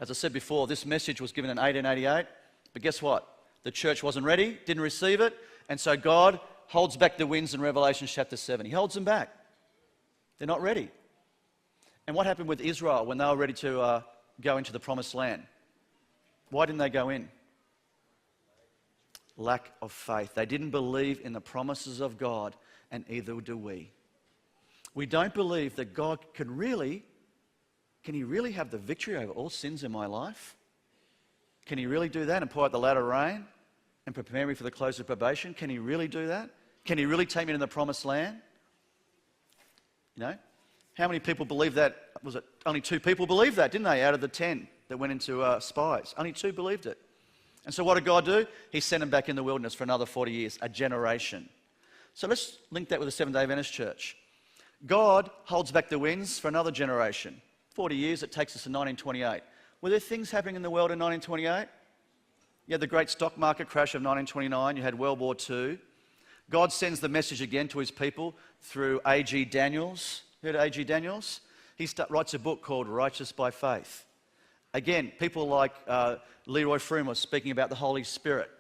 As I said before, this message was given in 1888, but guess what? The church wasn't ready, didn't receive it, and so God holds back the winds in Revelation chapter 7. He holds them back. They're not ready. And what happened with Israel when they were ready to go into the promised land? Why didn't they go in? Lack of faith. They didn't believe in the promises of God, and either do we. We don't believe that God can He really have the victory over all sins in my life? Can He really do that and pour out the latter rain and prepare me for the close of probation? Can He really do that? Can He really take me to the promised land? You know? How many people believe that? Was it only 2 people believed that, didn't they, out of the 10 that went into spies? Only 2 believed it. And so what did God do? He sent them back in the wilderness for another 40 years, a generation. So let's link that with the Seventh-day Adventist Church. God holds back the winds for another generation. 40 years, it takes us to 1928. Were there things happening in the world in 1928? You had the great stock market crash of 1929. You had World War II. God sends the message again to His people through A.G. Daniels. Heard of A.G. Daniels? He writes a book called Righteous by Faith. Again, people like Leroy Froome was speaking about the Holy Spirit.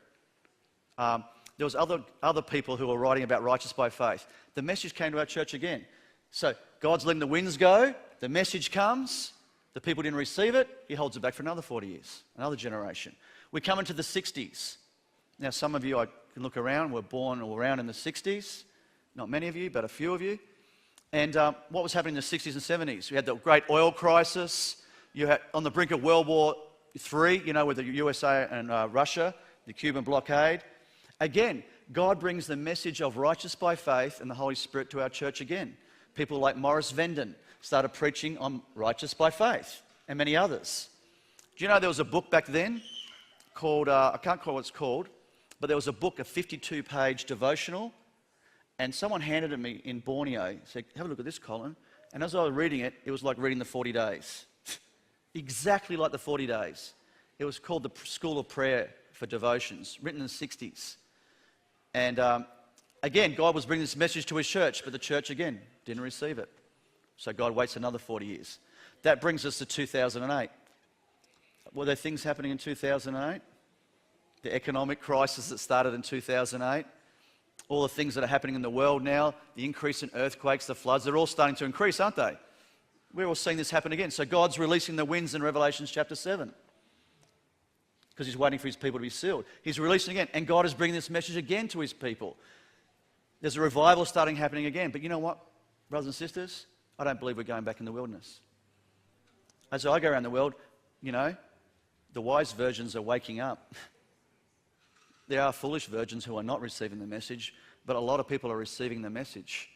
There was other people who were writing about righteous by faith. The message came to our church again. So God's letting the winds go. The message comes. The people didn't receive it. He holds it back for another 40 years, another generation. We come into the 60s. Now, some of you, I can look around, were born all around in the 60s. Not many of you, but a few of you. And what was happening in the 60s and 70s? We had the great oil crisis. You had on the brink of World War III, you know, with the USA and Russia, the Cuban blockade. Again, God brings the message of righteous by faith and the Holy Spirit to our church again. People like Morris Venden started preaching on righteous by faith, and many others. Do you know there was a book back then called, I can't call what it's called, but there was a book, a 52-page devotional, and someone handed it to me in Borneo. Said, have a look at this, Colin. And as I was reading it, it was like reading the 40 days. Exactly like the 40 days. It was called the School of Prayer for Devotions, written in the 60s. And again, God was bringing this message to His church, but the church, again, didn't receive it. So God waits another 40 years. That brings us to 2008. Were there things happening in 2008? The economic crisis that started in 2008, all the things that are happening in the world now, the increase in earthquakes, the floods, they're all starting to increase, aren't they? We're all seeing this happen again. So God's releasing the winds in Revelation chapter 7 because He's waiting for His people to be sealed. He's releasing again, and God is bringing this message again to His people. There's a revival starting happening again. But you know what, brothers and sisters? I don't believe we're going back in the wilderness. As I go around the world, you know, the wise virgins are waking up. There are foolish virgins who are not receiving the message, but a lot of people are receiving the message.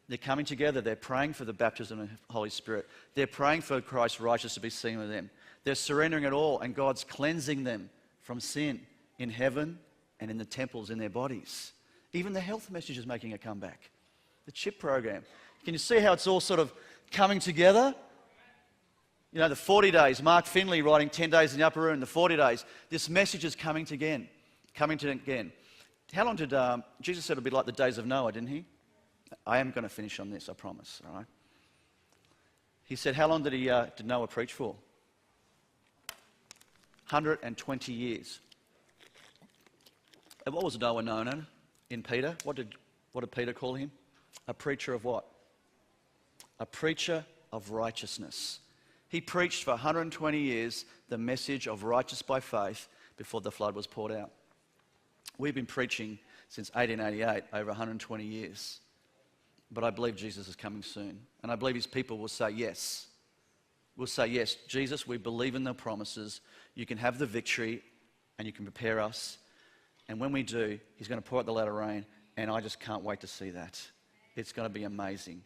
They're coming together. They're praying for the baptism of the Holy Spirit. They're praying for Christ's righteousness to be seen with them. They're surrendering it all, and God's cleansing them from sin in heaven and in the temples in their bodies. Even the health message is making a comeback. The CHIP program. Can you see how it's all sort of coming together? You know, the 40 days, Mark Finley writing 10 days in the upper room, the 40 days. This message is coming to again. How long did, Jesus said it would be like the days of Noah, didn't He? I am going to finish on this, I promise, all right? He said, how long did Noah preach for? 120 years. And what was Noah known as in Peter? What did Peter call him? A preacher of what? A preacher of righteousness. He preached for 120 years the message of righteous by faith before the flood was poured out. We've been preaching since 1888, over 120 years. But I believe Jesus is coming soon. And I believe His people will say yes. We'll say, yes, Jesus, we believe in the promises. You can have the victory and you can prepare us. And when we do, He's going to pour out the latter rain. And I just can't wait to see that. It's going to be amazing.